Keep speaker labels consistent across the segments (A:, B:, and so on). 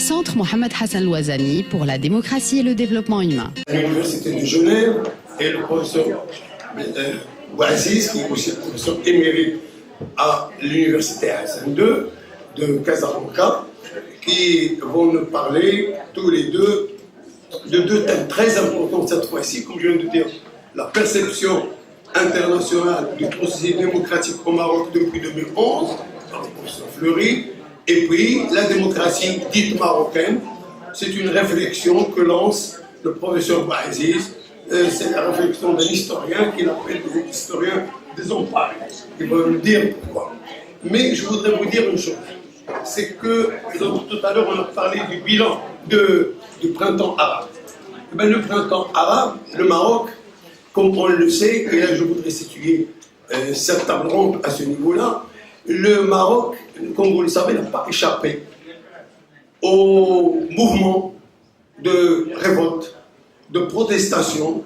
A: Centre Mohamed Hassan Louazani pour la démocratie et le développement humain.
B: L'Université de Genève et le professeur Bouaziz, qui est aussi professeur émérite à l'Université Hassan II de Casablanca, qui vont nous parler tous les deux de deux thèmes très importants cette fois-ci, comme je viens de dire, la perception internationale du processus démocratique au Maroc depuis 2011, par le professeur Fleury, et puis la démocratie dite marocaine. C'est une réflexion que lance le professeur Bouaziz. C'est la réflexion d'un historien qu'il appelle l'historien des emparés. Il va nous dire pourquoi. Mais je voudrais vous dire une chose, c'est que tout à l'heure on a parlé du bilan du printemps arabe. Et bien, le printemps arabe, le Maroc, comme on le sait, et là je voudrais situer cette table ronde à ce niveau-là, le Maroc, comme vous le savez, n'a pas échappé au mouvement de révolte, de protestation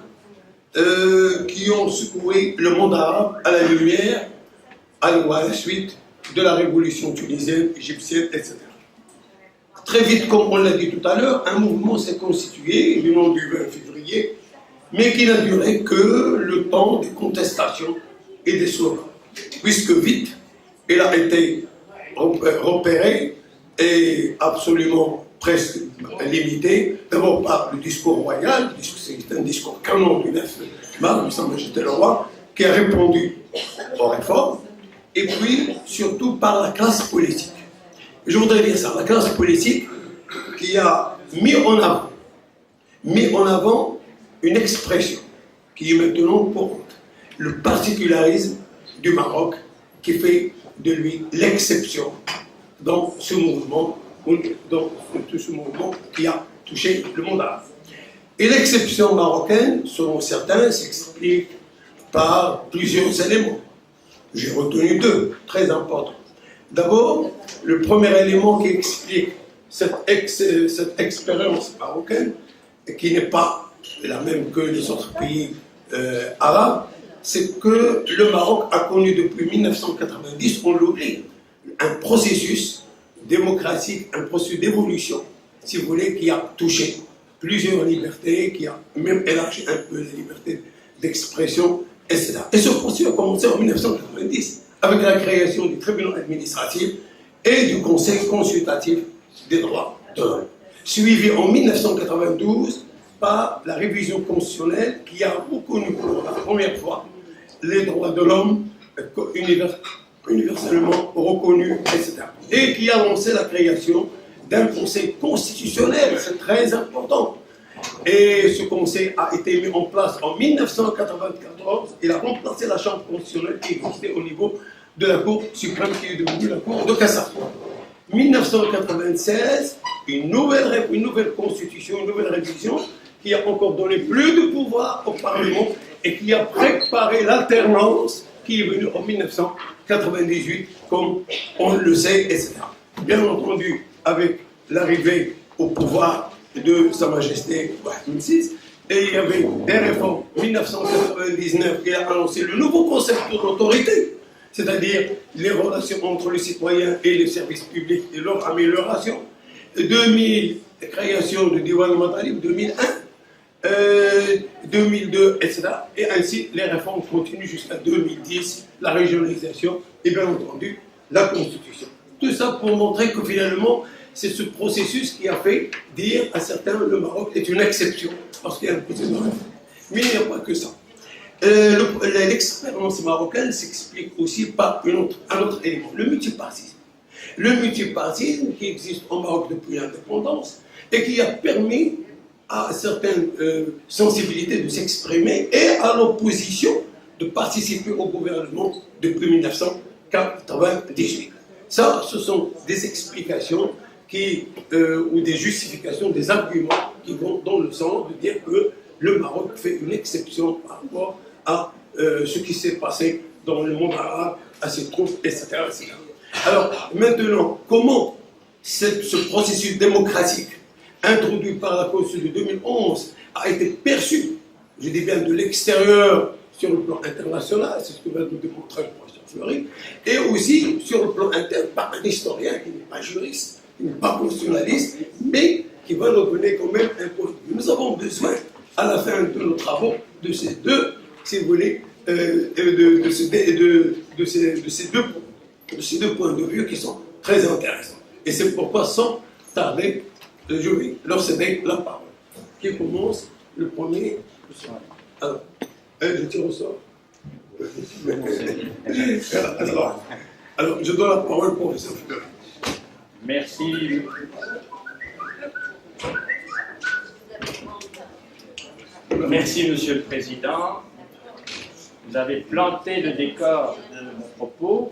B: qui ont secoué le monde arabe à la lumière, à la suite de la révolution tunisienne, égyptienne, etc. Très vite, comme on l'a dit tout à l'heure, un mouvement s'est constitué du nom du 20 février, mais qui n'a duré que le temps des contestations et des slogans. Puisque vite, il a été repéré et absolument presque limité, d'abord par le discours royal, c'est un discours canon du 9 mars, Sa Majesté le Roi, qui a répondu aux réformes, et puis surtout par la classe politique. Je voudrais dire ça, la classe politique qui a mis en avant une expression qui est maintenant pour le particularisme du Maroc, qui fait de lui l'exception dans ce mouvement, dans tout ce mouvement qui a touché le monde arabe. Et l'exception marocaine, selon certains, s'explique par plusieurs éléments. J'ai retenu deux, très importants. D'abord, le premier élément qui explique cette expérience marocaine, qui n'est pas la même que les autres pays arabes, c'est que le Maroc a connu depuis 1990, on l'oublie, un processus démocratique, un processus d'évolution, si vous voulez, qui a touché plusieurs libertés, qui a même élargi un peu la liberté d'expression, etc. Et ce processus a commencé en 1990, avec la création du tribunal administratif et du conseil consultatif des droits de l'homme, suivi en 1992 par la révision constitutionnelle qui a reconnu pour la première fois les droits de l'homme universellement reconnus, etc. Et qui a lancé la création d'un conseil constitutionnel, c'est très important. Et ce conseil a été mis en place en 1994. Il a remplacé la chambre constitutionnelle qui existait au niveau de la Cour suprême, qui est devenue la Cour de cassation. 1996, une nouvelle constitution, une nouvelle révision qui a encore donné plus de pouvoir au Parlement et qui a préparé l'alternance qui est venue en 1998, comme on le sait, etc. Bien entendu, avec l'arrivée au pouvoir de Sa Majesté Mohamed VI, et il y avait des réformes. 1999, il a annoncé le nouveau concept de l'autorité, c'est-à-dire les relations entre les citoyens et les services publics et leur amélioration. 2000, création du Diwan Matalib, 2001, 2002, etc. Et ainsi, les réformes continuent jusqu'à 2010, la régionalisation et bien entendu, la Constitution. Tout ça pour montrer que finalement, c'est ce processus qui a fait dire à certains le Maroc est une exception, parce qu'il y a un processus de réforme. Mais il n'y a pas que ça. L'expérience marocaine s'explique aussi par un autre élément, le multipartisme. Le multipartisme qui existe au Maroc depuis l'indépendance et qui a permis à certaines sensibilités de s'exprimer et à l'opposition de participer au gouvernement depuis 1998. Ça, ce sont des explications ou des justifications, des arguments qui vont dans le sens de dire que le Maroc fait une exception par rapport à ce qui s'est passé dans le monde arabe, à ses troupes, etc., etc. Alors, maintenant, comment ce processus démocratique introduit par la Constitution de 2011 a été perçu, je dis bien de l'extérieur, sur le plan international, c'est ce que va nous démontrer le professeur Fleury, et aussi sur le plan interne par un historien qui n'est pas juriste, qui n'est pas constitutionnaliste, mais qui va nous donner quand même un point de vue. Nous avons besoin, à la fin de nos travaux, de ces deux, si vous voulez, de ces deux points de vue qui sont très intéressants. Et c'est pourquoi, sans tarder, je vais leur céder la parole. Qui commence le premier? Alors, je tire au sort. Alors, je donne la parole au professeur Fleury.
C: Merci. Merci, Monsieur le Président. Vous avez planté le décor de mon propos.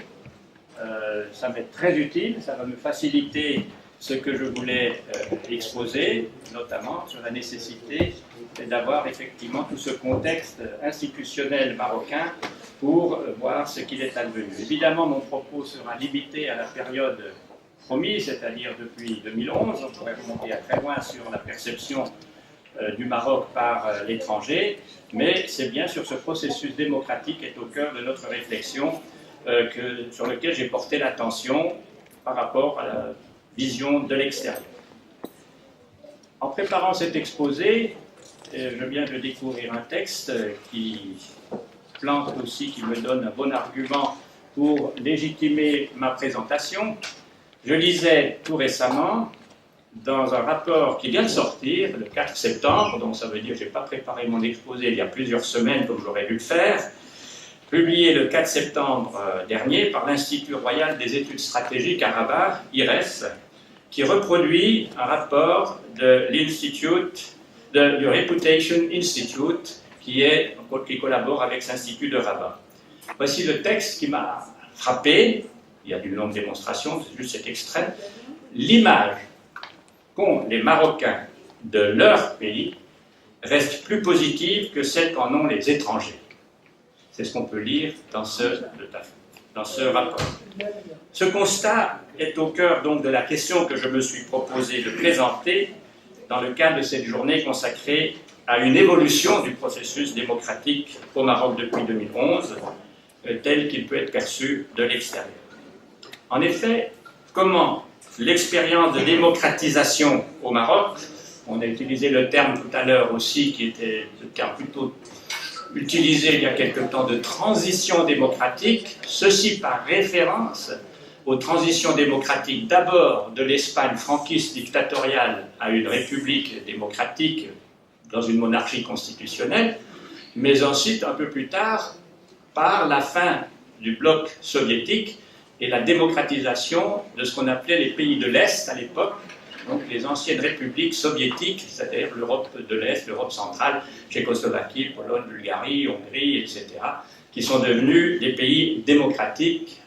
C: Ça va être très utile, ça va me faciliter ce que je voulais exposer, notamment sur la nécessité d'avoir effectivement tout ce contexte institutionnel marocain pour voir ce qu'il est advenu. Évidemment, mon propos sera limité à la période promise, c'est-à-dire depuis 2011. On pourrait remonter à très loin sur la perception du Maroc par l'étranger, mais c'est bien sur ce processus démocratique qui est au cœur de notre réflexion sur lequel j'ai porté l'attention par rapport à la vision de l'extérieur. En préparant cet exposé, je viens de découvrir un texte qui plante aussi, qui me donne un bon argument pour légitimer ma présentation. Je lisais tout récemment dans un rapport qui vient de sortir, le 4 septembre, donc ça veut dire que je n'ai pas préparé mon exposé il y a plusieurs semaines comme j'aurais dû le faire, publié le 4 septembre dernier par l'Institut Royal des Études Stratégiques à Rabat, IRES, qui reproduit un rapport de l'Institute, du Reputation Institute, qui collabore avec l'Institut de Rabat. Voici le texte qui m'a frappé, il y a une longue démonstration, c'est juste cet extrait. L'image qu'ont les Marocains de leur pays reste plus positive que celle qu'en ont les étrangers. C'est ce qu'on peut lire dans ce rapport. Ce constat est au cœur donc de la question que je me suis proposé de présenter dans le cadre de cette journée consacrée à une évolution du processus démocratique au Maroc depuis 2011, tel qu'il peut être perçu de l'extérieur. En effet, comment l'expérience de démocratisation au Maroc, on a utilisé le terme tout à l'heure aussi, qui était le terme plutôt utilisé il y a quelque temps de transition démocratique, ceci par référence aux transitions démocratiques d'abord de l'Espagne franquiste dictatoriale à une république démocratique dans une monarchie constitutionnelle, mais ensuite, un peu plus tard, par la fin du bloc soviétique et la démocratisation de ce qu'on appelait les pays de l'Est à l'époque, donc les anciennes républiques soviétiques, c'est-à-dire l'Europe de l'Est, l'Europe centrale, Tchécoslovaquie, Pologne, Bulgarie, Hongrie, etc., qui sont devenus des pays démocratiques.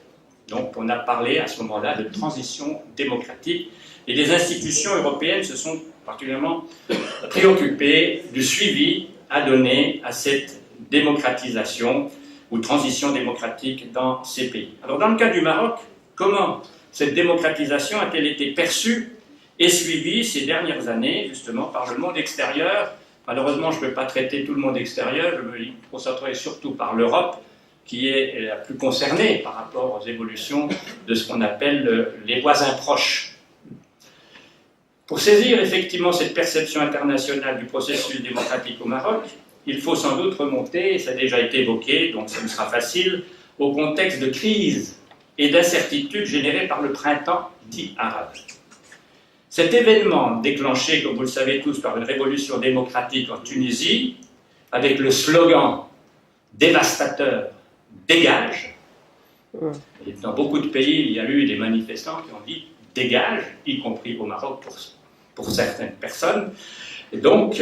C: Donc on a parlé à ce moment-là de transition démocratique, et les institutions européennes se sont particulièrement préoccupées du suivi à donner à cette démocratisation ou transition démocratique dans ces pays. Alors dans le cas du Maroc, comment cette démocratisation a-t-elle été perçue et suivie ces dernières années, justement, par le monde extérieur? Malheureusement, je ne peux pas traiter tout le monde extérieur, je me concentrerai surtout par l'Europe, qui est la plus concernée par rapport aux évolutions de ce qu'on appelle les voisins proches. Pour saisir effectivement cette perception internationale du processus démocratique au Maroc, il faut sans doute remonter, et ça a déjà été évoqué, donc ça me sera facile, au contexte de crise et d'incertitude généré par le printemps dit arabe. Cet événement déclenché, comme vous le savez tous, par une révolution démocratique en Tunisie, avec le slogan dévastateur « Dégage », et dans beaucoup de pays, il y a eu des manifestants qui ont dit « Dégage », y compris au Maroc pour certaines personnes, et donc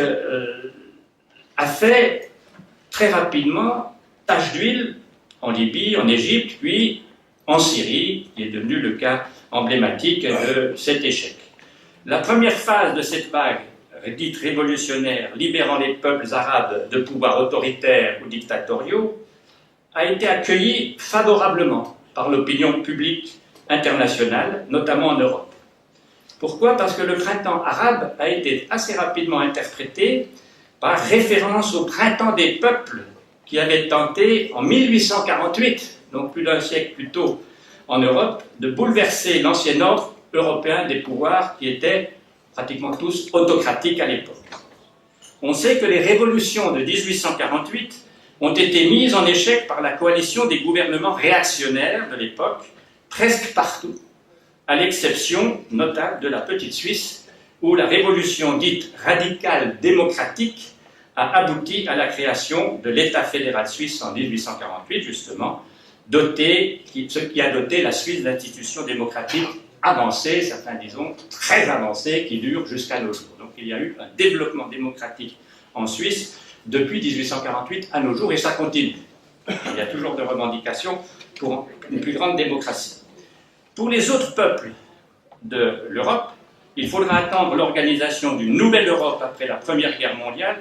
C: a fait très rapidement tache d'huile en Libye, en Égypte, puis en Syrie, qui est devenu le cas emblématique de cet échec. La première phase de cette vague dite révolutionnaire, libérant les peuples arabes de pouvoirs autoritaires ou dictatoriaux, a été accueillie favorablement par l'opinion publique internationale, notamment en Europe. Pourquoi? Parce que le printemps arabe a été assez rapidement interprété par référence au printemps des peuples qui avait tenté en 1848, donc plus d'un siècle plus tôt en Europe, de bouleverser l'ancien ordre européen des pouvoirs qui était pratiquement tous autocratiques à l'époque. On sait que les révolutions de 1848 ont été mises en échec par la coalition des gouvernements réactionnaires de l'époque, presque partout, à l'exception notable de la petite Suisse, où la révolution dite radicale démocratique a abouti à la création de l'État fédéral suisse en 1848, justement, ce qui a doté la Suisse d'institutions démocratiques avancées, certains disons très avancées, qui durent jusqu'à nos jours. Donc il y a eu un développement démocratique en Suisse depuis 1848 à nos jours, et ça continue. Il y a toujours des revendications pour une plus grande démocratie. Pour les autres peuples de l'Europe, il faudra attendre l'organisation d'une nouvelle Europe après la Première Guerre mondiale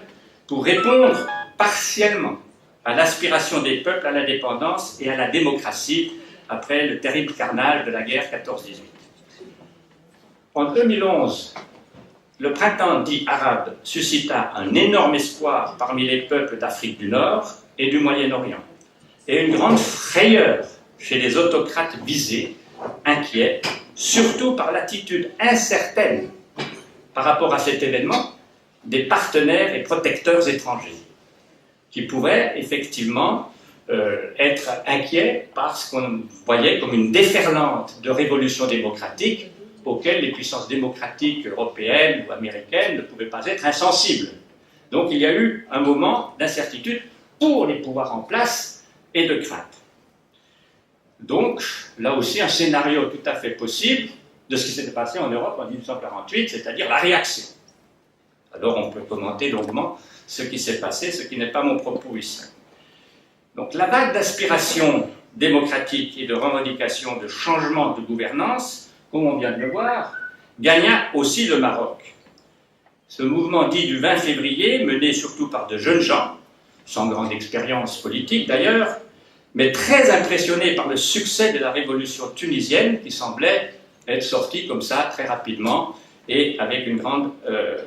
C: pour répondre partiellement à l'aspiration des peuples à l'indépendance et à la démocratie après le terrible carnage de la guerre 14-18. En 2011, le printemps dit arabe suscita un énorme espoir parmi les peuples d'Afrique du Nord et du Moyen-Orient, et une grande frayeur chez les autocrates visés, inquiets, surtout par l'attitude incertaine par rapport à cet événement des partenaires et protecteurs étrangers, qui pourraient effectivement être inquiets parce qu'on voyait comme une déferlante de révolution démocratique auxquelles les puissances démocratiques européennes ou américaines ne pouvaient pas être insensibles. Donc il y a eu un moment d'incertitude pour les pouvoirs en place et de crainte. Donc, là aussi, un scénario tout à fait possible de ce qui s'était passé en Europe en 1848, c'est-à-dire la réaction. Alors, on peut commenter longuement ce qui s'est passé, ce qui n'est pas mon propos ici. Donc, la vague d'aspiration démocratique et de revendication de changement de gouvernance, comme on vient de le voir, gagna aussi le Maroc. Ce mouvement dit du 20 février, mené surtout par de jeunes gens, sans grande expérience politique d'ailleurs, mais très impressionné par le succès de la révolution tunisienne qui semblait être sortie comme ça très rapidement et avec une grande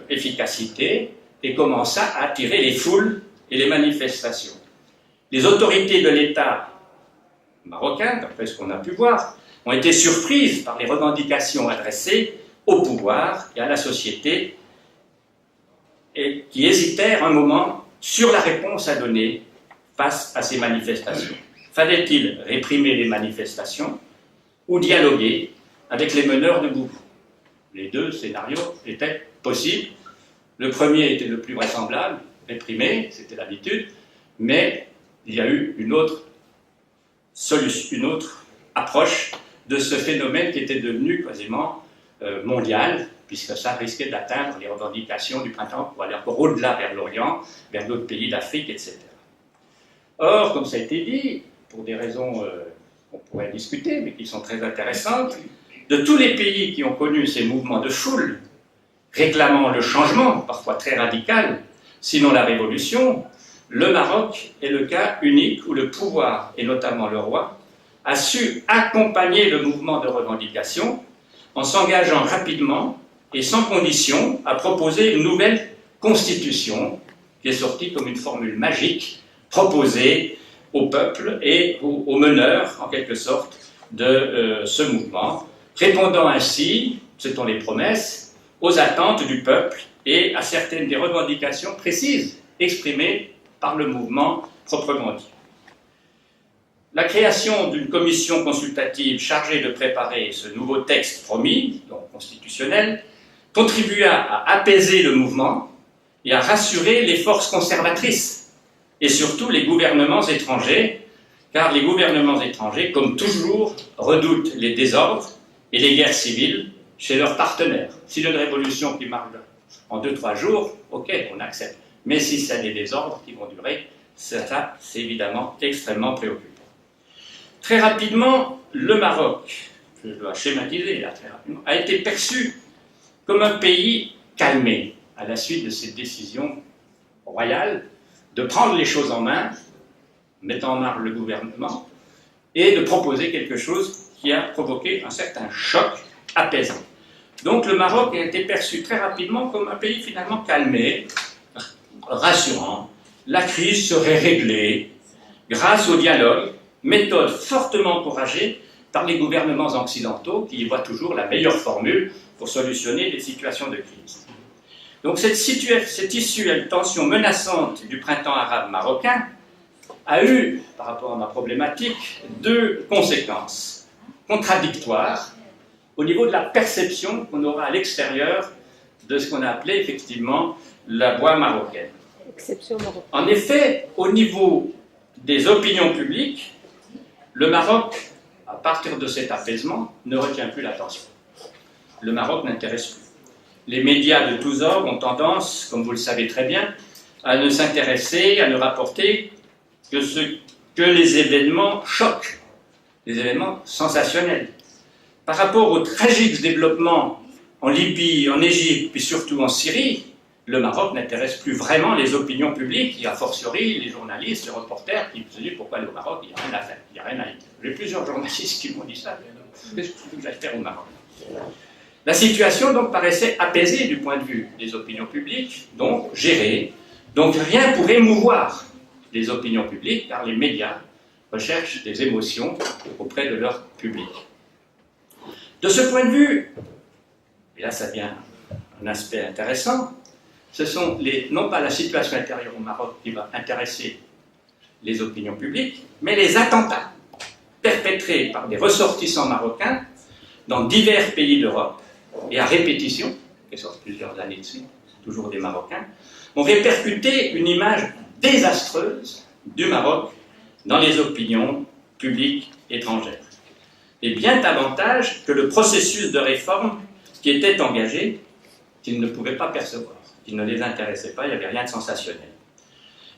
C: efficacité, et commença à attirer les foules et les manifestations. Les autorités de l'État marocain, d'après ce qu'on a pu voir, ont été surprises par les revendications adressées au pouvoir et à la société, et qui hésitèrent un moment sur la réponse à donner face à ces manifestations. Fallait-il réprimer les manifestations ou dialoguer avec les meneurs de mouvement? Les deux scénarios étaient possibles. Le premier était le plus vraisemblable, réprimer, c'était l'habitude, mais il y a eu une autre solution, une autre approche de ce phénomène qui était devenu quasiment mondial, puisque ça risquait d'atteindre les revendications du printemps pour aller encore au-delà vers l'Orient, vers d'autres pays d'Afrique, etc. Or, comme ça a été dit, pour des raisons qu'on pourrait discuter, mais qui sont très intéressantes, de tous les pays qui ont connu ces mouvements de foule, réclamant le changement, parfois très radical, sinon la révolution, le Maroc est le cas unique où le pouvoir, et notamment le roi, a su accompagner le mouvement de revendication en s'engageant rapidement et sans condition à proposer une nouvelle constitution qui est sortie comme une formule magique proposée au peuple et aux meneurs, en quelque sorte, de ce mouvement, répondant ainsi, c'est-on les promesses, aux attentes du peuple et à certaines des revendications précises exprimées par le mouvement proprement dit. La création d'une commission consultative chargée de préparer ce nouveau texte promis, donc constitutionnel, contribua à apaiser le mouvement et à rassurer les forces conservatrices et surtout les gouvernements étrangers, car les gouvernements étrangers, comme toujours, redoutent les désordres et les guerres civiles chez leurs partenaires. Si une révolution qui marche en 2-3 jours, ok, on accepte. Mais si c'est des désordres qui vont durer, ça, c'est évidemment extrêmement préoccupant. Très rapidement, le Maroc, je dois schématiser là très rapidement, a été perçu comme un pays calmé à la suite de cette décision royale de prendre les choses en main, mettant en marche le gouvernement, et de proposer quelque chose qui a provoqué un certain choc apaisant. Donc le Maroc a été perçu très rapidement comme un pays finalement calmé, rassurant. La crise serait réglée grâce au dialogue, méthode fortement encouragée par les gouvernements occidentaux qui y voient toujours la meilleure formule pour solutionner des situations de crise. Donc cette issue à une tension menaçante du printemps arabe marocain a eu, par rapport à ma problématique, deux conséquences contradictoires au niveau de la perception qu'on aura à l'extérieur de ce qu'on a appelé effectivement la voie marocaine. En effet, au niveau des opinions publiques, le Maroc, à partir de cet apaisement, ne retient plus l'attention. Le Maroc n'intéresse plus. Les médias de tous ordres ont tendance, comme vous le savez très bien, à ne s'intéresser, à ne rapporter que les événements chocs, les événements sensationnels. Par rapport aux tragiques développements en Libye, en Égypte, puis surtout en Syrie, le Maroc n'intéresse plus vraiment les opinions publiques, et a fortiori les journalistes, les reporters qui se disent pourquoi aller au Maroc, il n'y a rien à faire, il n'y a rien à dire. J'ai plusieurs journalistes qui m'ont dit ça. Qu'est-ce que j'allais faire au Maroc? La situation donc paraissait apaisée du point de vue des opinions publiques, donc gérée, donc rien pour émouvoir les opinions publiques, car les médias recherchent des émotions auprès de leur public. De ce point de vue, et là ça vient un aspect intéressant, ce sont non pas la situation intérieure au Maroc qui va intéresser les opinions publiques, mais les attentats perpétrés par des ressortissants marocains dans divers pays d'Europe et à répétition, et sur plusieurs années de suite, toujours des Marocains, ont répercuté une image désastreuse du Maroc dans les opinions publiques étrangères. Et bien davantage que le processus de réforme qui était engagé, qu'ils ne pouvaient pas percevoir, qui ne les intéressait pas, il n'y avait rien de sensationnel.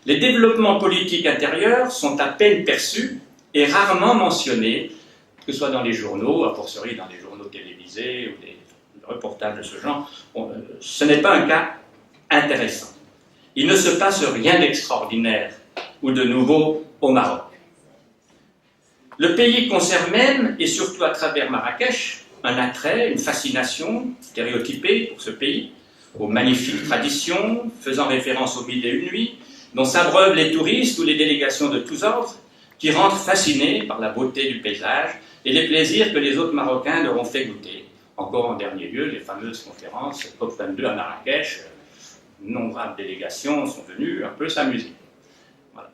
C: Les développements politiques intérieurs sont à peine perçus et rarement mentionnés, que ce soit dans les journaux, a fortiori dans les journaux télévisés ou des reportages de ce genre. Ce n'est pas un cas intéressant. Il ne se passe rien d'extraordinaire ou de nouveau au Maroc. Le pays conserve même, et surtout à travers Marrakech, un attrait, une fascination stéréotypée pour ce pays, aux magnifiques traditions, faisant référence aux 1001 nuits, dont s'abreuvent les touristes ou les délégations de tous ordres, qui rentrent fascinés par la beauté du paysage et les plaisirs que les autres Marocains leur ont fait goûter. Encore en dernier lieu, les fameuses conférences COP22 à Marrakech, nombreuses délégations sont venues un peu s'amuser. Voilà.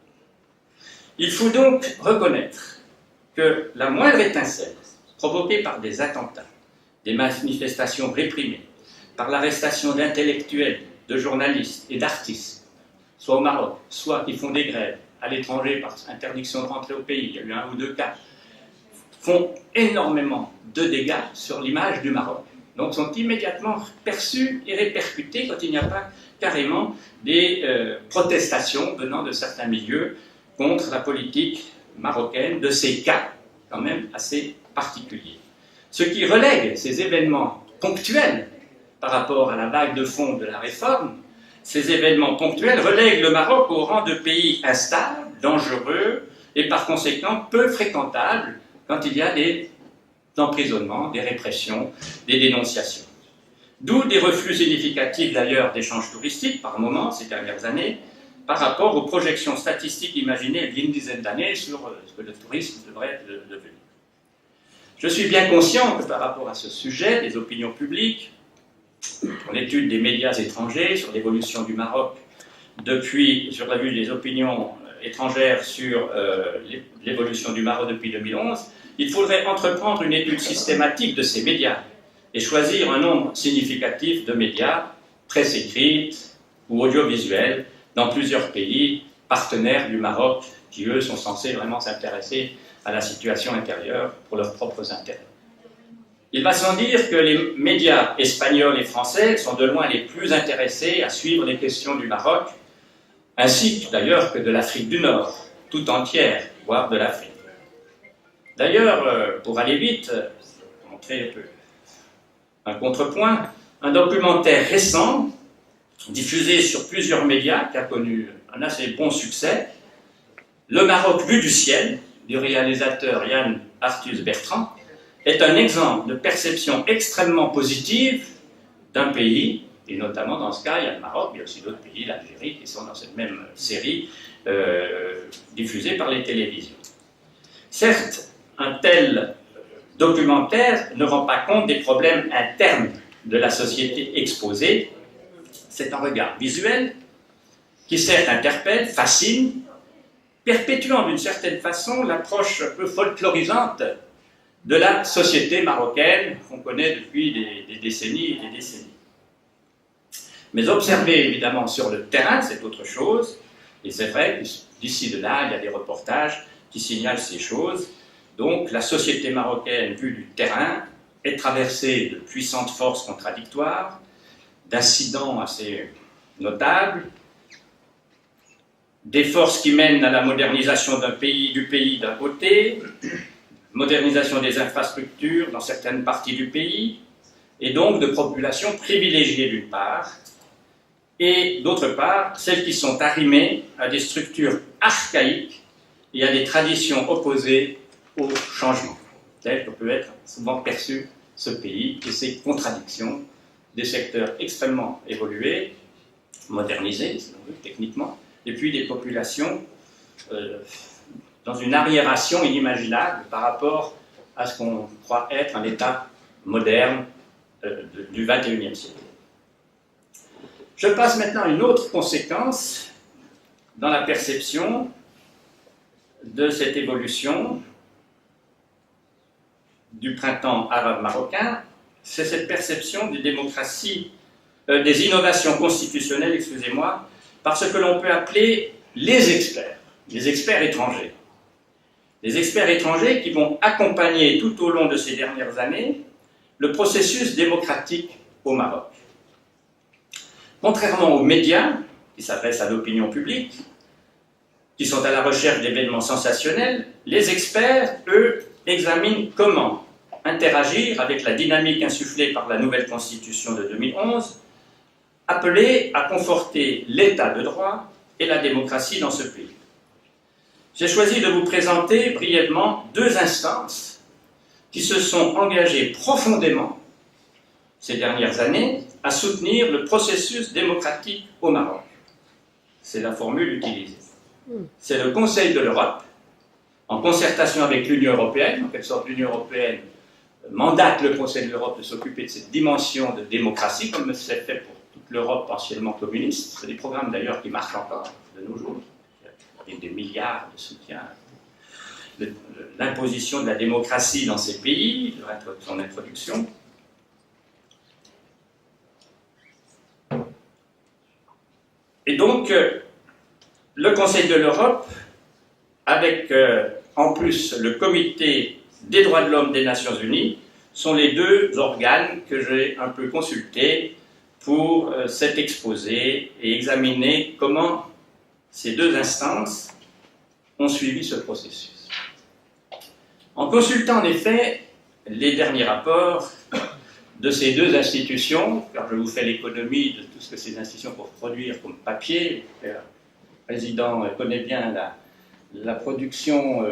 C: Il faut donc reconnaître que la moindre étincelle provoquée par des attentats, des manifestations réprimées, par l'arrestation d'intellectuels, de journalistes et d'artistes, soit au Maroc, soit qui font des grèves à l'étranger par interdiction de rentrer au pays, il y a eu 1 ou 2 cas, font énormément de dégâts sur l'image du Maroc. Donc sont immédiatement perçus et répercutés quand il n'y a pas carrément des protestations venant de certains milieux contre la politique marocaine, de ces cas quand même assez particuliers. Ce qui relègue ces événements ponctuels par rapport à la vague de fond de la réforme, ces événements ponctuels relèguent le Maroc au rang de pays instable, dangereux et par conséquent peu fréquentable quand il y a des emprisonnements, des répressions, des dénonciations. D'où des reflux significatifs d'ailleurs d'échanges touristiques par moment ces dernières années par rapport aux projections statistiques imaginées il y a une dizaine d'années sur ce que le tourisme devrait devenir. Je suis bien conscient que par rapport à ce sujet des opinions publiques, pour l'étude des médias étrangers sur l'évolution du Maroc sur la vue des opinions étrangères sur l'évolution du Maroc depuis 2011, il faudrait entreprendre une étude systématique de ces médias et choisir un nombre significatif de médias, presse écrite ou audiovisuelle, dans plusieurs pays partenaires du Maroc qui, eux, sont censés vraiment s'intéresser à la situation intérieure pour leurs propres intérêts. Il va sans dire que les médias espagnols et français sont de loin les plus intéressés à suivre les questions du Maroc, ainsi d'ailleurs que de l'Afrique du Nord, tout entière, voire de l'Afrique. D'ailleurs, pour aller vite, pour montrer un peu un contrepoint, un documentaire récent, diffusé sur plusieurs médias, qui a connu un assez bon succès, Le Maroc vu du ciel, du réalisateur Yann Arthus Bertrand, est un exemple de perception extrêmement positive d'un pays, et notamment dans ce cas, il y a le Maroc, mais il y a aussi d'autres pays, l'Algérie, qui sont dans cette même série diffusée par les télévisions. Certes, un tel documentaire ne rend pas compte des problèmes internes de la société exposée. C'est un regard visuel qui certes interpelle, fascine, perpétuant d'une certaine façon l'approche un peu folklorisante de la société marocaine qu'on connaît depuis des décennies et des décennies. Mais observer évidemment sur le terrain, c'est autre chose, et c'est vrai que d'ici de là, il y a des reportages qui signalent ces choses. Donc la société marocaine, vue du terrain, est traversée de puissantes forces contradictoires, d'incidents assez notables, des forces qui mènent à la modernisation du pays d'un côté, modernisation des infrastructures dans certaines parties du pays, et donc de populations privilégiées d'une part, et d'autre part, celles qui sont arrimées à des structures archaïques et à des traditions opposées au changement, tel que peut être souvent perçu ce pays et ses contradictions, des secteurs extrêmement évolués, modernisés, si l'on veut, techniquement, et puis des populations dans une arriération inimaginable par rapport à ce qu'on croit être un État moderne du XXIe siècle. Je passe maintenant à une autre conséquence dans la perception de cette évolution du printemps arabe marocain, c'est cette perception des démocraties, des innovations constitutionnelles, excusez-moi, par ce que l'on peut appeler les experts étrangers. Les experts étrangers qui vont accompagner tout au long de ces dernières années le processus démocratique au Maroc. Contrairement aux médias, qui s'adressent à l'opinion publique, qui sont à la recherche d'événements sensationnels, les experts, eux, examinent comment interagir avec la dynamique insufflée par la nouvelle constitution de 2011, appelée à conforter l'état de droit et la démocratie dans ce pays. J'ai choisi de vous présenter brièvement deux instances qui se sont engagées profondément ces dernières années à soutenir le processus démocratique au Maroc. C'est la formule utilisée. C'est le Conseil de l'Europe, en concertation avec l'Union européenne, en quelque sorte l'Union européenne mandate le Conseil de l'Europe de s'occuper de cette dimension de démocratie, comme c'est fait pour toute l'Europe anciennement communiste. C'est des programmes d'ailleurs qui marchent encore de nos jours, avec des milliards de soutien. L'imposition de la démocratie dans ces pays, son introduction. Et donc, le Conseil de l'Europe, avec en plus le Comité des droits de l'homme des Nations Unies, sont les deux organes que j'ai un peu consultés pour cet exposé et examiner comment ces deux instances ont suivi ce processus. En consultant en effet les derniers rapports de ces deux institutions, car je vous fais l'économie de tout ce que ces institutions peuvent produire comme papier, le président connaît bien la production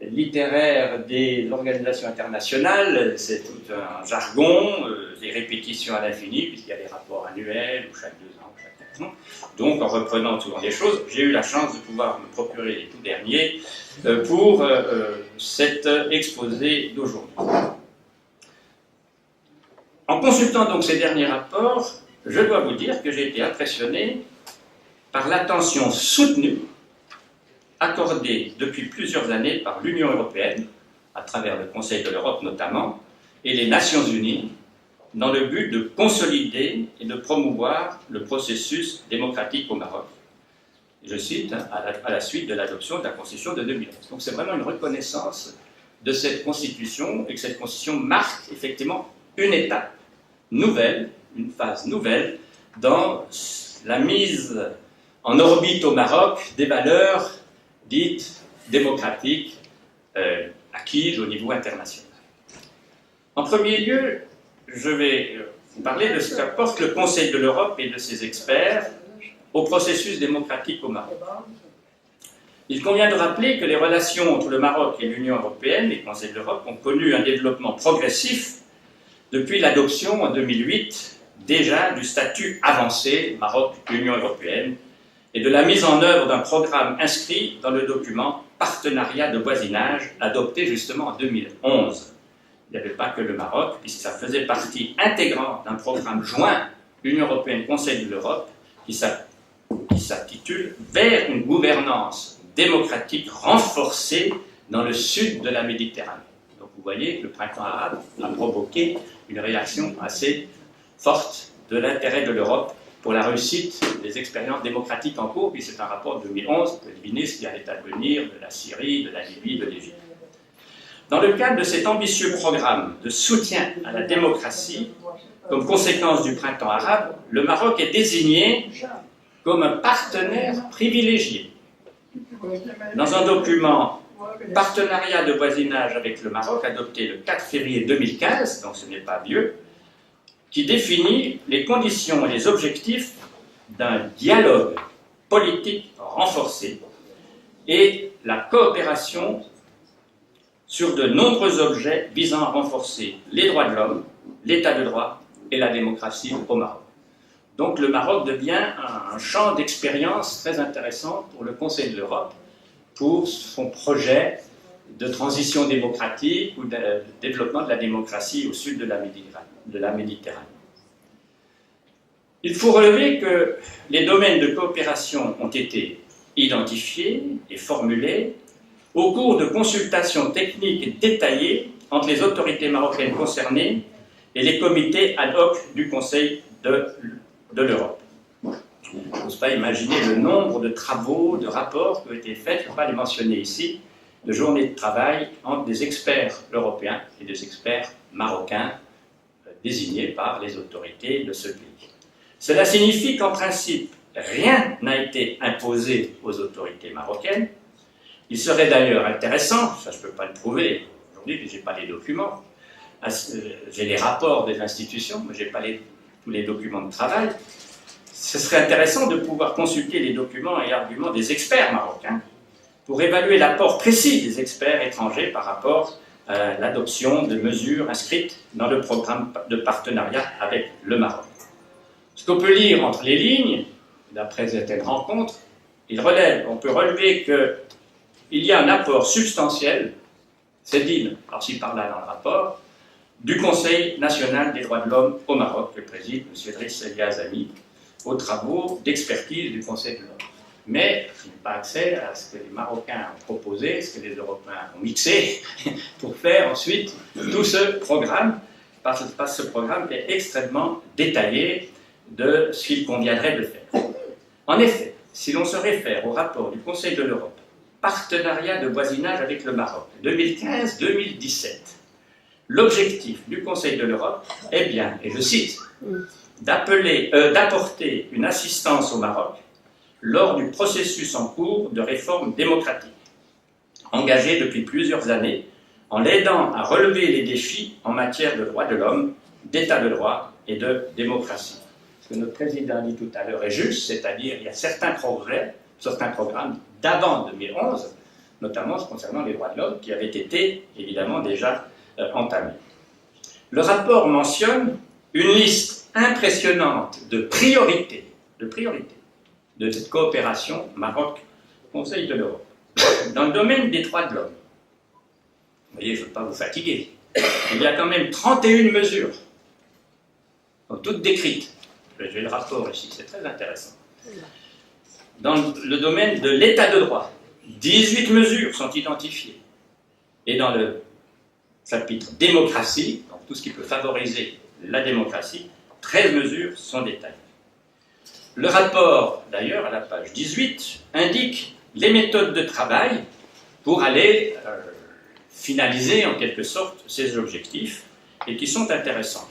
C: littéraire de l'organisation internationale, c'est tout un jargon, des répétitions à l'infini, puisqu'il y a des rapports annuels, ou chaque 2 ans, ou chaque 4 ans. Donc, en reprenant souvent des choses, j'ai eu la chance de pouvoir me procurer les tout derniers pour cet exposé d'aujourd'hui. En consultant donc ces derniers rapports, je dois vous dire que j'ai été impressionné par l'attention soutenue accordée depuis plusieurs années par l'Union européenne, à travers le Conseil de l'Europe notamment, et les Nations Unies, dans le but de consolider et de promouvoir le processus démocratique au Maroc. Je cite, à la suite de l'adoption de la Constitution de 2011. Donc c'est vraiment une reconnaissance de cette Constitution, et que cette Constitution marque effectivement une étape nouvelle, une phase nouvelle, dans la mise en orbite au Maroc des valeurs dites démocratiques acquises au niveau international. En premier lieu, je vais vous parler de ce qu'apporte le Conseil de l'Europe et de ses experts au processus démocratique au Maroc. Il convient de rappeler que les relations entre le Maroc et l'Union européenne, et le Conseil de l'Europe, ont connu un développement progressif depuis l'adoption en 2008 déjà du statut avancé Maroc-Union européenne et de la mise en œuvre d'un programme inscrit dans le document Partenariat de voisinage adopté justement en 2011. il n'y avait pas que le Maroc, puisque ça faisait partie intégrante d'un programme joint Union européenne, Conseil de l'Europe, qui s'intitule « Vers une gouvernance démocratique renforcée dans le sud de la Méditerranée ». Donc vous voyez que le printemps arabe a provoqué une réaction assez forte de l'intérêt de l'Europe pour la réussite des expériences démocratiques en cours, puis c'est un rapport de 2011 que le ministre qui allait advenir de la Syrie, de la Libye, de l'Égypte. Dans le cadre de cet ambitieux programme de soutien à la démocratie, comme conséquence du printemps arabe, le Maroc est désigné comme un partenaire privilégié. Dans un document « Partenariat de voisinage avec le Maroc » adopté le 4 février 2015, donc ce n'est pas vieux, qui définit les conditions et les objectifs d'un dialogue politique renforcé et la coopération sur de nombreux objets visant à renforcer les droits de l'homme, l'état de droit et la démocratie au Maroc. Donc le Maroc devient un champ d'expérience très intéressant pour le Conseil de l'Europe, pour son projet de transition démocratique ou de développement de la démocratie au sud de la Méditerranée. Il faut relever que les domaines de coopération ont été identifiés et formulés au cours de consultations techniques détaillées entre les autorités marocaines concernées et les comités ad hoc du Conseil de l'Europe. Je n'ose pas imaginer le nombre de travaux, de rapports qui ont été faits, je ne vais pas les mentionner ici, de journées de travail entre des experts européens et des experts marocains désignés par les autorités de ce pays. Cela signifie qu'en principe, rien n'a été imposé aux autorités marocaines. Il serait d'ailleurs intéressant, ça je ne peux pas le prouver aujourd'hui, mais je n'ai pas les documents, j'ai les rapports des institutions, mais je n'ai pas tous les documents de travail. Ce serait intéressant de pouvoir consulter les documents et arguments des experts marocains pour évaluer l'apport précis des experts étrangers par rapport à l'adoption de mesures inscrites dans le programme de partenariat avec le Maroc. Ce qu'on peut lire entre les lignes, d'après certaines rencontres, on peut relever qu'il y a un apport substantiel, c'est dit par-ci par-là dans le rapport, du Conseil national des droits de l'homme au Maroc, que préside M. Driss El Ghazali, aux travaux d'expertise du Conseil de l'Europe. Mais je n'ai pas accès à ce que les Marocains ont proposé, ce que les Européens ont mixé, pour faire ensuite tout ce programme, parce que ce programme est extrêmement détaillé de ce qu'il conviendrait de faire. En effet, si l'on se réfère au rapport du Conseil de l'Europe, partenariat de voisinage avec le Maroc, 2015-2017, l'objectif du Conseil de l'Europe est bien, et je cite, d'apporter une assistance au Maroc lors du processus en cours de réforme démocratique, engagé depuis plusieurs années, en l'aidant à relever les défis en matière de droits de l'homme, d'état de droit et de démocratie. Ce que notre président dit tout à l'heure est juste, c'est-à-dire qu'il y a certains programmes d'avant 2011, notamment concernant les droits de l'homme, qui avaient été évidemment déjà entamés. Le rapport mentionne une liste impressionnante de priorités de cette coopération Maroc-Conseil de l'Europe. Dans le domaine des droits de l'homme, vous voyez, je ne veux pas vous fatiguer, il y a quand même 31 mesures, toutes décrites. J'ai le rapport ici, c'est très intéressant. Dans le domaine de l'état de droit, 18 mesures sont identifiées. Et dans le chapitre démocratie, donc tout ce qui peut favoriser la démocratie, 13 mesures sont détaillées. Le rapport, d'ailleurs, à la page 18, indique les méthodes de travail pour aller finaliser en quelque sorte ces objectifs et qui sont intéressantes.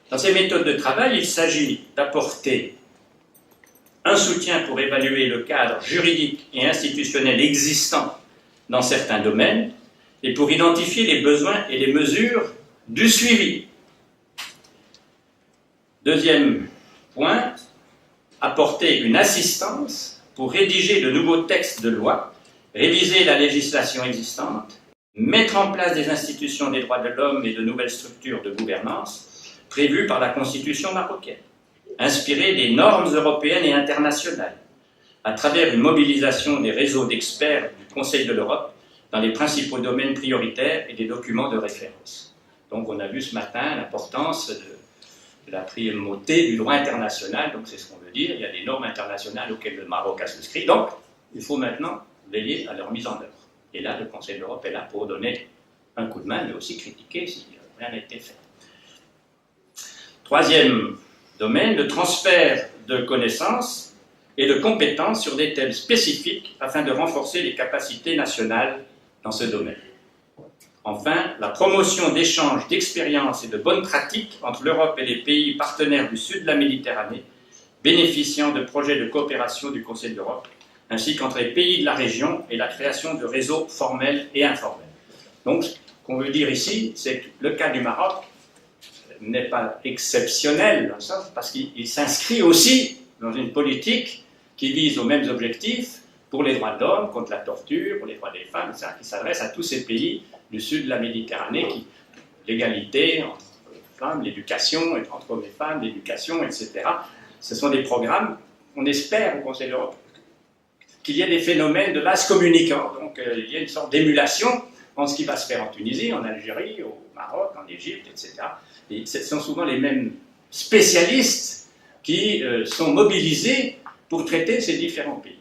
C: Dans ces méthodes de travail, il s'agit d'apporter un soutien pour évaluer le cadre juridique et institutionnel existant dans certains domaines et pour identifier les besoins et les mesures du suivi. Deuxième point, apporter une assistance pour rédiger de nouveaux textes de loi, réviser la législation existante, mettre en place des institutions des droits de l'homme et de nouvelles structures de gouvernance prévues par la Constitution marocaine, inspirées des normes européennes et internationales, à travers une mobilisation des réseaux d'experts du Conseil de l'Europe dans les principaux domaines prioritaires et des documents de référence. Donc on a vu ce matin l'importance de la primauté du droit international, donc c'est ce qu'on veut dire, il y a des normes internationales auxquelles le Maroc a souscrit, donc il faut maintenant veiller à leur mise en œuvre. Et là, le Conseil de l'Europe est là pour donner un coup de main, mais aussi critiquer si rien n'a été fait. Troisième domaine, le transfert de connaissances et de compétences sur des thèmes spécifiques afin de renforcer les capacités nationales dans ce domaine. Enfin, la promotion d'échanges d'expériences et de bonnes pratiques entre l'Europe et les pays partenaires du sud de la Méditerranée, bénéficiant de projets de coopération du Conseil de l'Europe, ainsi qu'entre les pays de la région et la création de réseaux formels et informels. Donc, ce qu'on veut dire ici, c'est que le cas du Maroc n'est pas exceptionnel dans le sens, parce qu'il s'inscrit aussi dans une politique qui vise aux mêmes objectifs pour les droits de l'homme, contre la torture, pour les droits des femmes, etc., qui s'adresse à tous ces pays du sud de la Méditerranée, l'égalité entre les femmes, l'éducation entre hommes et femmes, l'éducation, etc. Ce sont des programmes, on espère au Conseil de l'Europe, qu'il y ait des phénomènes de vases communicants, donc il y a une sorte d'émulation en ce qui va se faire en Tunisie, en Algérie, au Maroc, en Égypte, etc. Et ce sont souvent les mêmes spécialistes qui sont mobilisés pour traiter ces différents pays.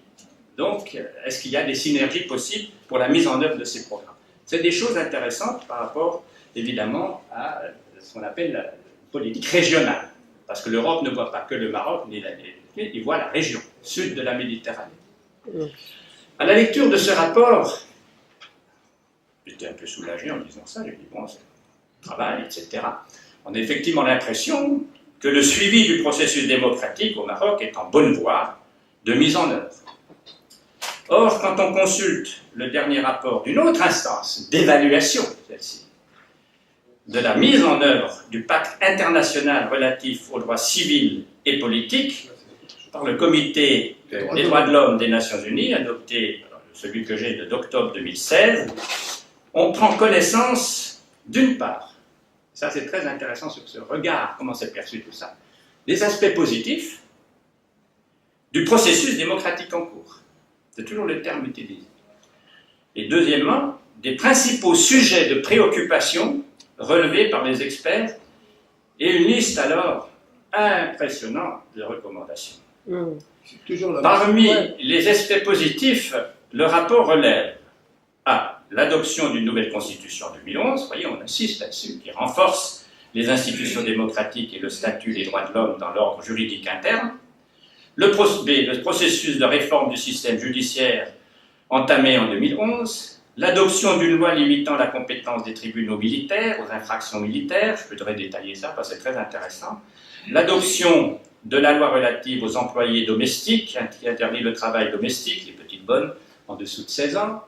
C: Donc, est-ce qu'il y a des synergies possibles pour la mise en œuvre de ces programmes? C'est des choses intéressantes par rapport, évidemment, à ce qu'on appelle la politique régionale. Parce que l'Europe ne voit pas que le Maroc, il voit la région, sud de la Méditerranée. À la lecture de ce rapport, j'étais un peu soulagé en disant ça, j'ai dit bon, c'est un travail, etc. On a effectivement l'impression que le suivi du processus démocratique au Maroc est en bonne voie de mise en œuvre. Or, quand on consulte le dernier rapport d'une autre instance d'évaluation, celle-ci, de la mise en œuvre du pacte international relatif aux droits civils et politiques par le Comité des droits de l'homme des Nations Unies, adopté, celui que j'ai d'octobre 2016, on prend connaissance, d'une part, ça c'est très intéressant sur ce regard, comment c'est perçu tout ça, des aspects positifs du processus démocratique en cours. C'est toujours le terme utilisé. Et deuxièmement, des principaux sujets de préoccupation relevés par les experts et une liste alors impressionnante de recommandations. Parmi les aspects positifs, le rapport relève l'adoption d'une nouvelle constitution en 2011, vous voyez, on insiste là-dessus, qui renforce les institutions démocratiques et le statut des droits de l'homme dans l'ordre juridique interne, le processus de réforme du système judiciaire entamé en 2011, l'adoption d'une loi limitant la compétence des tribunaux militaires aux infractions militaires, je voudrais détailler ça parce que c'est très intéressant, l'adoption de la loi relative aux employés domestiques, qui interdit le travail domestique, les petites bonnes en dessous de 16 ans,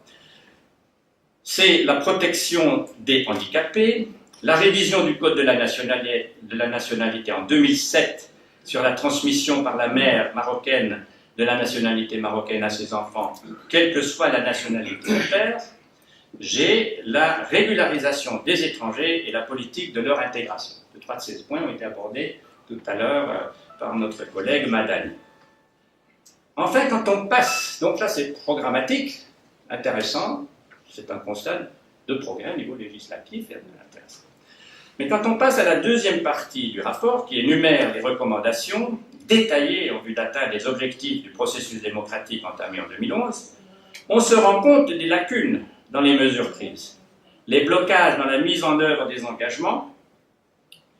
C: c'est la protection des handicapés, la révision du Code de la nationalité en 2007 sur la transmission par la mère marocaine de la nationalité marocaine à ses enfants, quelle que soit la nationalité du père. J'ai la régularisation des étrangers et la politique de leur intégration. Les 3 de ces points ont été abordés tout à l'heure par notre collègue Madani. Enfin, quand on passe, donc là c'est programmatique, intéressant, c'est un constat de progrès au niveau législatif et intéressant. Mais quand on passe à la deuxième partie du rapport, qui énumère les recommandations détaillées en vue d'atteindre les objectifs du processus démocratique entamé en 2011, on se rend compte des lacunes dans les mesures prises, les blocages dans la mise en œuvre des engagements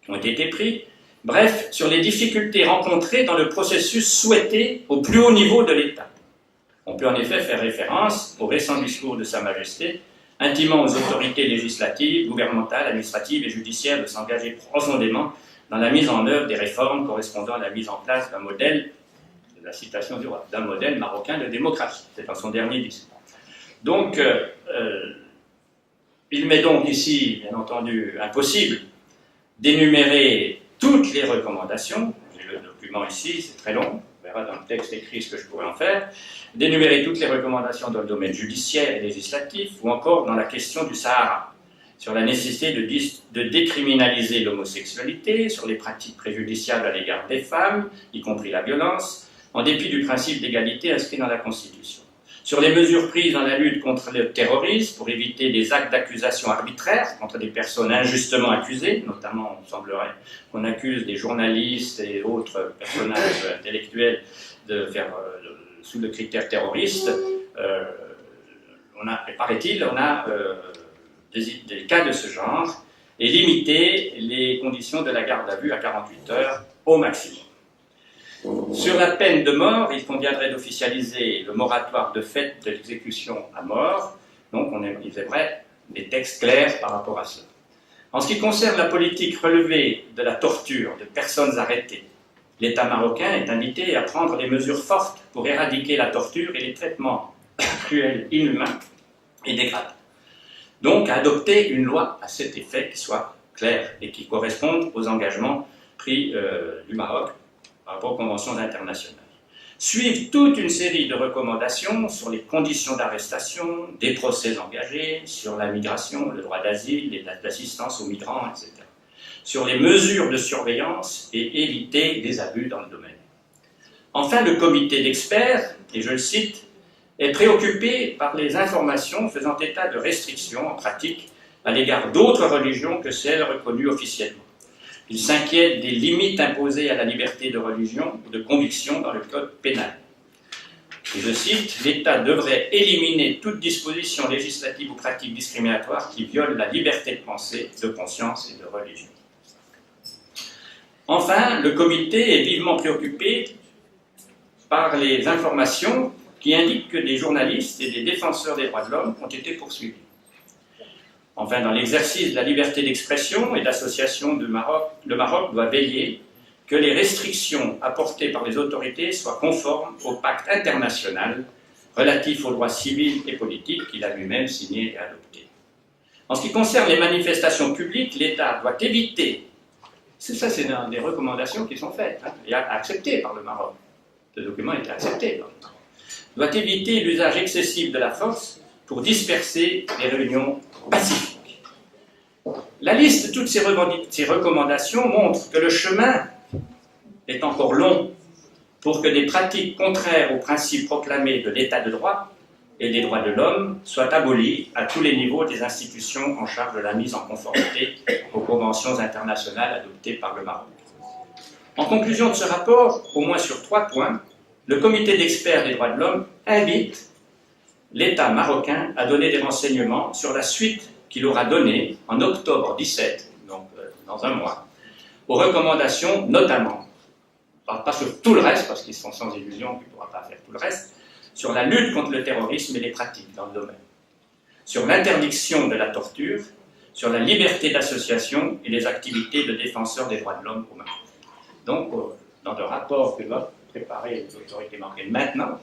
C: qui ont été pris, bref, sur les difficultés rencontrées dans le processus souhaité au plus haut niveau de l'État. On peut en effet faire référence au récent discours de Sa Majesté, intimant aux autorités législatives, gouvernementales, administratives et judiciaires de s'engager profondément dans la mise en œuvre des réformes correspondant à la mise en place d'un modèle, la citation du roi, d'un modèle marocain de démocratie. C'est dans son dernier discours. Donc, il m'est donc ici, bien entendu, impossible d'énumérer toutes les recommandations. J'ai le document ici, c'est très long. On verra dans le texte écrit ce que je pourrais en faire, d'énumérer toutes les recommandations dans le domaine judiciaire et législatif, ou encore dans la question du Sahara, sur la nécessité de décriminaliser l'homosexualité, sur les pratiques préjudiciables à l'égard des femmes, y compris la violence, en dépit du principe d'égalité inscrit dans la Constitution, sur les mesures prises dans la lutte contre le terrorisme pour éviter des actes d'accusation arbitraires contre des personnes injustement accusées, notamment, il semblerait qu'on accuse des journalistes et autres personnages intellectuels de faire sous le critère terroriste. Paraît-il, on a des cas de ce genre, et limiter les conditions de la garde à vue à 48 heures au maximum. Sur la peine de mort, il conviendrait d'officialiser le moratoire de fait de l'exécution à mort. Donc, il est vrai des textes clairs par rapport à cela. En ce qui concerne la politique relevée de la torture de personnes arrêtées, l'État marocain est invité à prendre des mesures fortes pour éradiquer la torture et les traitements cruels, inhumains et dégradants. Donc, à adopter une loi à cet effet qui soit claire et qui corresponde aux engagements pris du Maroc par rapport aux conventions internationales. Suivent toute une série de recommandations sur les conditions d'arrestation, des procès engagés, sur la migration, le droit d'asile, l'assistance aux migrants, etc. Sur les mesures de surveillance et éviter des abus dans le domaine. Enfin, le comité d'experts, et je le cite, est préoccupé par les informations faisant état de restrictions en pratique à l'égard d'autres religions que celles reconnues officiellement. Il s'inquiète des limites imposées à la liberté de religion ou de conviction dans le code pénal. Et je cite, « L'État devrait éliminer toute disposition législative ou pratique discriminatoire qui viole la liberté de pensée, de conscience et de religion. » Enfin, le comité est vivement préoccupé par les informations qui indiquent que des journalistes et des défenseurs des droits de l'homme ont été poursuivis. Enfin, dans l'exercice de la liberté d'expression et d'association du Maroc, le Maroc doit veiller que les restrictions apportées par les autorités soient conformes au pacte international relatif aux droits civils et politiques qu'il a lui-même signé et adopté. En ce qui concerne les manifestations publiques, l'État doit éviter, ça c'est des recommandations qui sont faites et acceptées par le Maroc, ce document a été accepté par le Maroc, doit éviter l'usage excessif de la force pour disperser les réunions pacifiques. La liste de toutes ces recommandations montre que le chemin est encore long pour que des pratiques contraires aux principes proclamés de l'état de droit et des droits de l'homme soient abolies à tous les niveaux des institutions en charge de la mise en conformité aux conventions internationales adoptées par le Maroc. En conclusion de ce rapport, au moins sur 3 points, le comité d'experts des droits de l'homme invite l'État marocain a donné des renseignements sur la suite qu'il aura donnée en octobre 17, donc dans un mois, aux recommandations notamment, pas sur tout le reste, parce qu'ils sont sans illusion, qu'il ne pourra pas faire tout le reste, sur la lutte contre le terrorisme et les pratiques dans le domaine, sur l'interdiction de la torture, sur la liberté d'association et les activités de défenseurs des droits de l'homme au Maroc. Donc, dans le rapport que doivent préparer les autorités marocaines maintenant,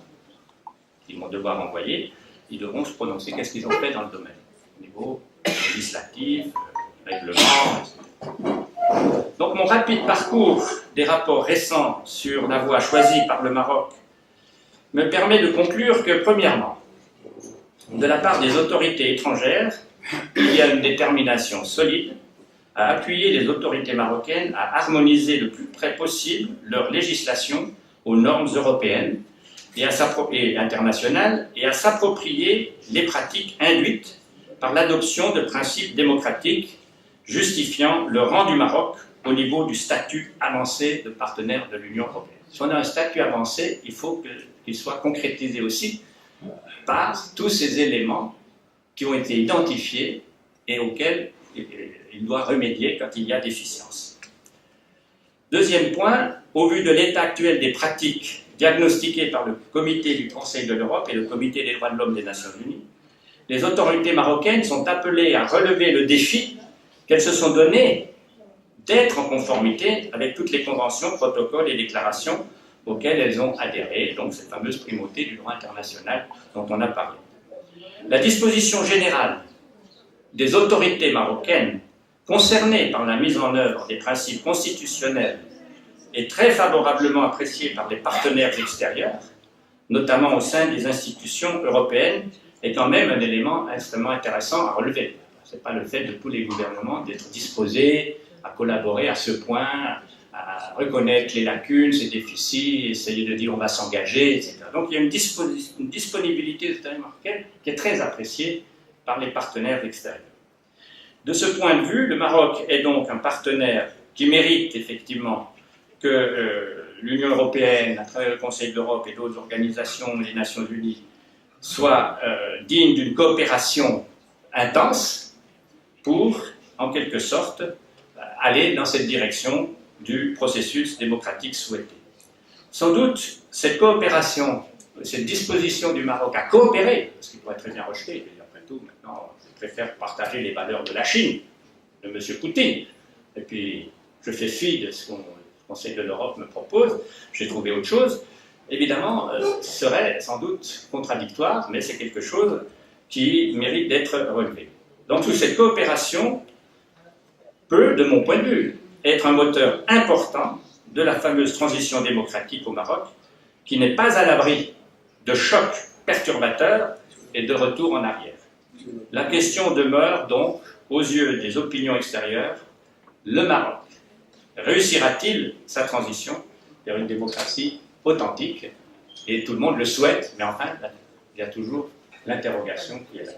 C: qu'ils vont devoir envoyer, ils devront se prononcer qu'est-ce qu'ils ont fait dans le domaine, au niveau législatif, règlement, etc. Donc mon rapide parcours des rapports récents sur la voie choisie par le Maroc me permet de conclure que, premièrement, de la part des autorités étrangères, il y a une détermination solide à appuyer les autorités marocaines à harmoniser le plus près possible leur législation aux normes européennes et internationales et à s'approprier les pratiques induites par l'adoption de principes démocratiques justifiant le rang du Maroc au niveau du statut avancé de partenaire de l'Union européenne. Si on a un statut avancé, il faut qu'il soit concrétisé aussi par tous ces éléments qui ont été identifiés et auxquels il doit remédier quand il y a déficience. Deuxième point, au vu de l'état actuel des pratiques diagnostiquées par le Comité du Conseil de l'Europe et le Comité des droits de l'homme des Nations Unies, les autorités marocaines sont appelées à relever le défi qu'elles se sont donné d'être en conformité avec toutes les conventions, protocoles et déclarations auxquelles elles ont adhéré, donc cette fameuse primauté du droit international dont on a parlé. La disposition générale des autorités marocaines concernées par la mise en œuvre des principes constitutionnels est très favorablement appréciée par les partenaires extérieurs, notamment au sein des institutions européennes, est quand même un élément extrêmement intéressant à relever. Ce n'est pas le fait de tous les gouvernements d'être disposés à collaborer à ce point à reconnaître les lacunes, ses déficits, essayer de dire on va s'engager, etc. Donc il y a une disponibilité du président marocain qui est très appréciée par les partenaires extérieurs. De ce point de vue, le Maroc est donc un partenaire qui mérite effectivement que l'Union européenne, à travers le Conseil de l'Europe et d'autres organisations, les Nations Unies, soit digne d'une coopération intense pour, en quelque sorte, aller dans cette direction du processus démocratique souhaité. Sans doute, cette coopération, cette disposition du Maroc à coopérer, parce qu'il pourrait très bien rejeter, et après tout, maintenant, je préfère partager les valeurs de la Chine, de M. Poutine, et puis je fais fi de ce qu'on le Conseil de l'Europe me propose, j'ai trouvé autre chose, évidemment, serait sans doute contradictoire, mais c'est quelque chose qui mérite d'être relevé. Donc, toute cette coopération peut, de mon point de vue, être un moteur important de la fameuse transition démocratique au Maroc, qui n'est pas à l'abri de chocs perturbateurs et de retours en arrière. La question demeure donc, aux yeux des opinions extérieures, le Maroc réussira-t-il sa transition vers une démocratie authentique? Et tout le monde le souhaite, mais enfin, il y a toujours l'interrogation qui est là.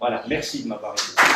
C: Voilà, merci de m'avoir écouté.